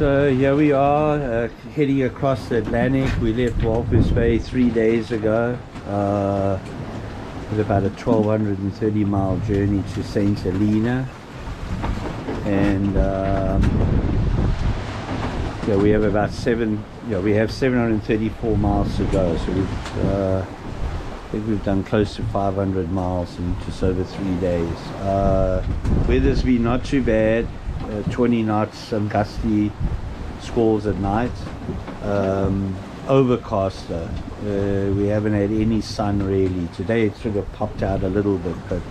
So here we are, heading across the Atlantic. We left Walvis Bay 3 days ago. It was about a 1,230 mile journey to St. Helena, and yeah, we have about we have 734 miles to go. So I think we've done close to 500 miles in just over 3 days. Weather's been not too bad. 20 knots, some gusty squalls at night. Overcast though. We haven't had any sun really. Today it sort of popped out a little bit, but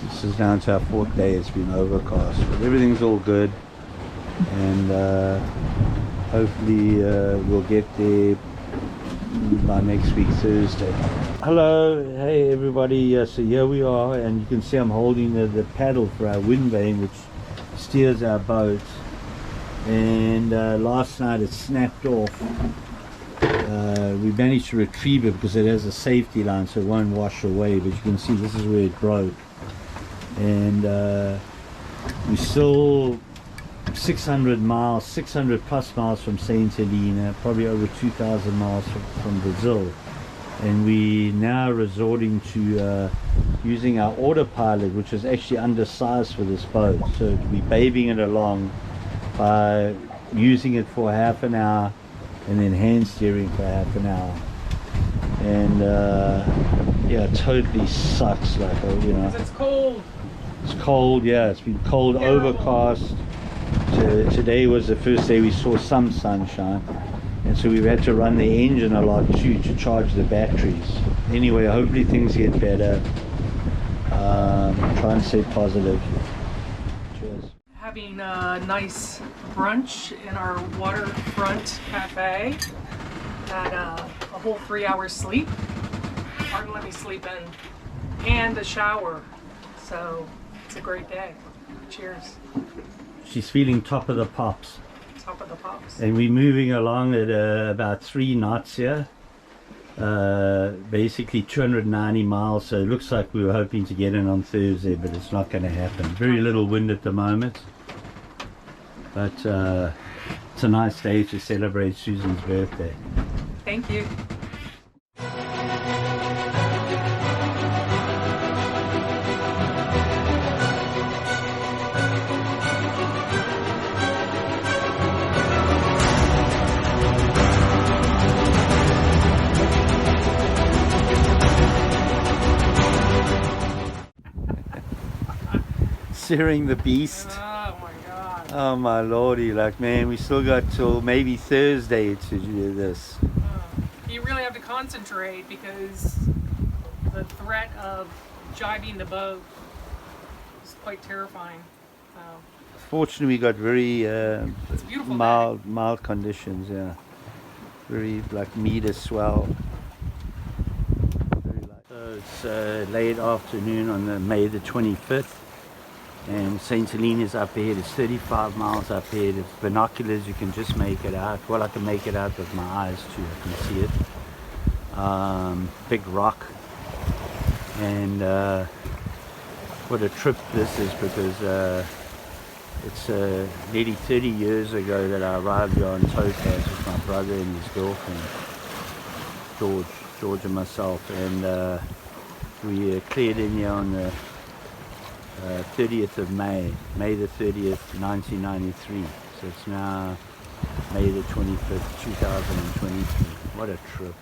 this is down to our 4th day. It's been overcast, but everything's all good, and hopefully we'll get there by next week Thursday. Hello, hey everybody. So here we are, and you can see I'm holding the paddle for our wind vane, which steers our boat. And last night it snapped off. We managed to retrieve it because it has a safety line, so it won't wash away, but you can see this is where it broke. And we're still 600 plus miles from St. Helena, probably over 2,000 miles from Brazil. And we now resorting to using our autopilot, which is actually undersized for this boat, so to be babying it along by using it for half an hour and then hand steering for half an hour. And yeah, it totally sucks, like, you know. It's cold. It's cold, yeah, it's been cold, overcast. Today was the first day we saw some sunshine, and so we've had to run the engine a lot too to charge the batteries. Anyway, hopefully things get better. Try and stay positive. Cheers. Having a nice brunch in our waterfront cafe. Had a whole 3 hours sleep. Martin let me sleep in, and a shower. So it's a great day. Cheers. She's feeling top of the pops. Top of the pops. And we're moving along at about 3 knots here. Basically 290 miles, so it looks like we were hoping to get in on Thursday, but it's not going to happen. Very little wind at the moment, but it's a nice day to celebrate Susan's birthday. Thank you. Steering the beast. Oh my god. Oh my lordy, like, man, we still got till maybe Thursday to do this. You really have to concentrate because the threat of jiving the boat is quite terrifying. So. Fortunately, we got very It's a beautiful mild conditions. Yeah, very like meter swell. Very light. So it's late afternoon on May the 25th. And St. Helena's up ahead. It's 35 miles up ahead. With binoculars you can just make it out. Well, I can make it out with my eyes too. I can see it. Big rock. And what a trip this is, because it's nearly 30 years ago that I arrived here on Topaz with my brother and his girlfriend, George and myself. And we cleared in here on the 30th of May the 30th, 1993. So it's now May the 25th, 2023. What a trip.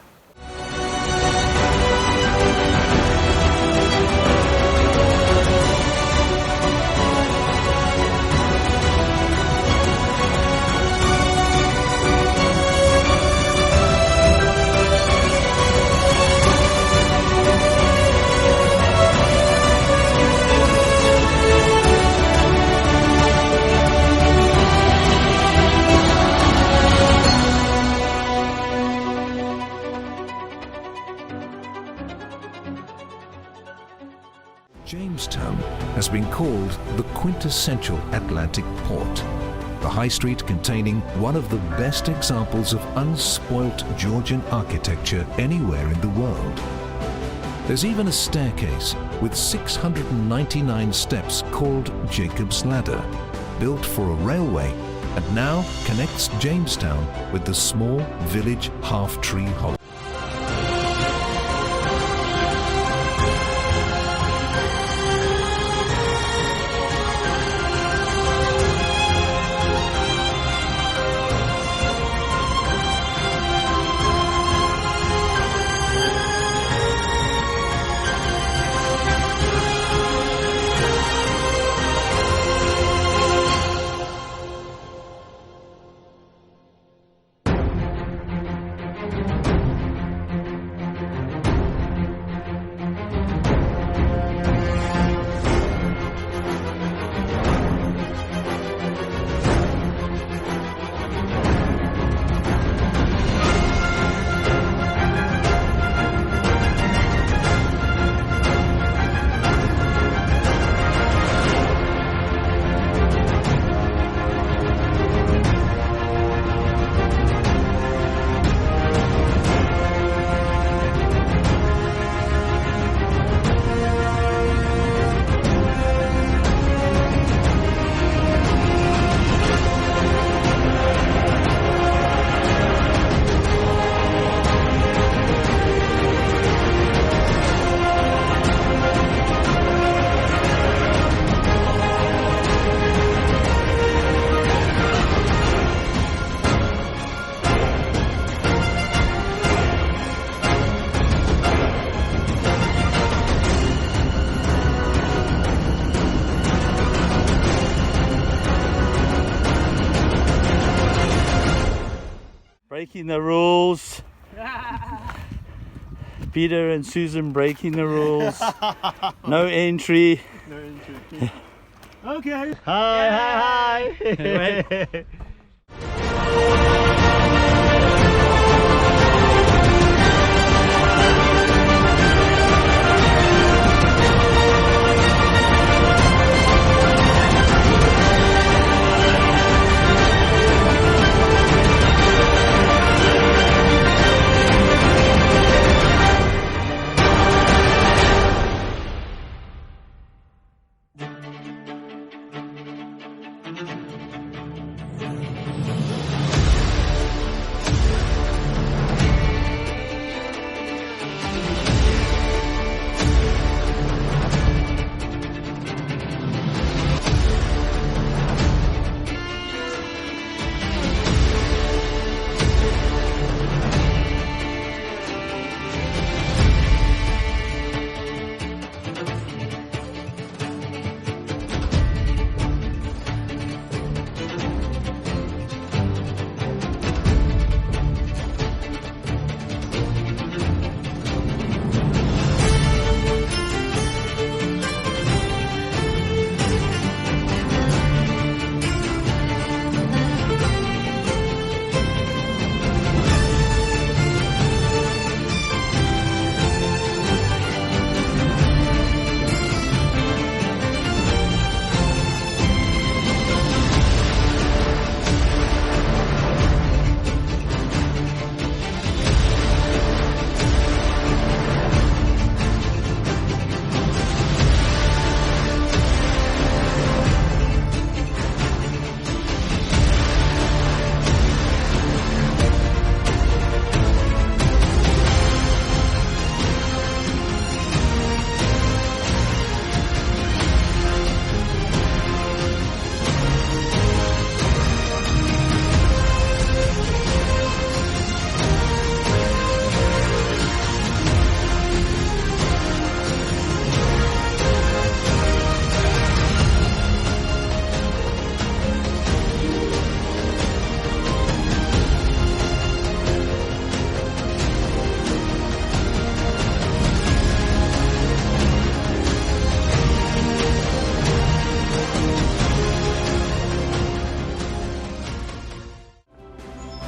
Jamestown has been called the quintessential Atlantic port, the high street containing one of the best examples of unspoilt Georgian architecture anywhere in the world. There's even a staircase with 699 steps called Jacob's Ladder, built for a railway and now connects Jamestown with the small village half-tree hollow. Breaking the rules. Peter and Susan breaking the rules. No entry. No entry. Okay. Hi, hi, hi.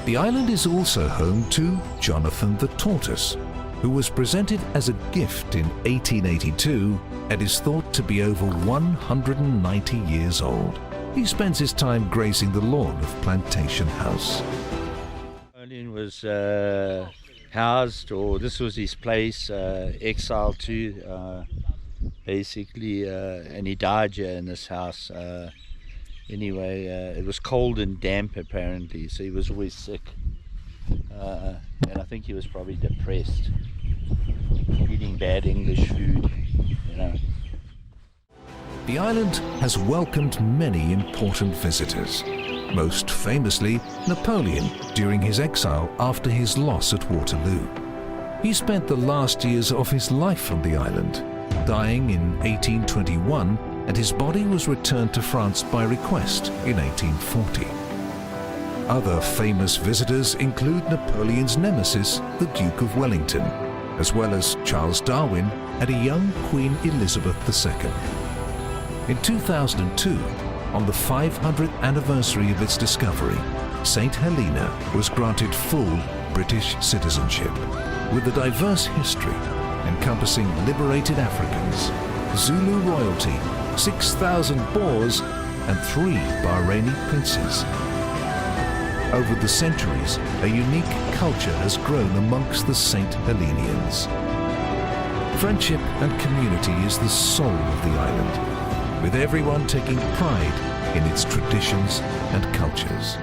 The island is also home to Jonathan the Tortoise, who was presented as a gift in 1882 and is thought to be over 190 years old. He spends his time grazing the lawn of Plantation House. Napoleon was housed, or this was his place, exiled to, basically, and he died here in this house. Anyway, it was cold and damp apparently, so he was always sick. And I think he was probably depressed, eating bad English food, you know. The island has welcomed many important visitors, most famously Napoleon during his exile after his loss at Waterloo. He spent the last years of his life on the island, dying in 1821, and his body was returned to France by request in 1840. Other famous visitors include Napoleon's nemesis, the Duke of Wellington, as well as Charles Darwin and a young Queen Elizabeth II. In 2002, on the 500th anniversary of its discovery, St. Helena was granted full British citizenship, with a diverse history encompassing liberated Africans, Zulu royalty, 6,000 Boers, and 3 Bahraini princes. Over the centuries, a unique culture has grown amongst the St. Helenians. Friendship and community is the soul of the island, with everyone taking pride in its traditions and cultures.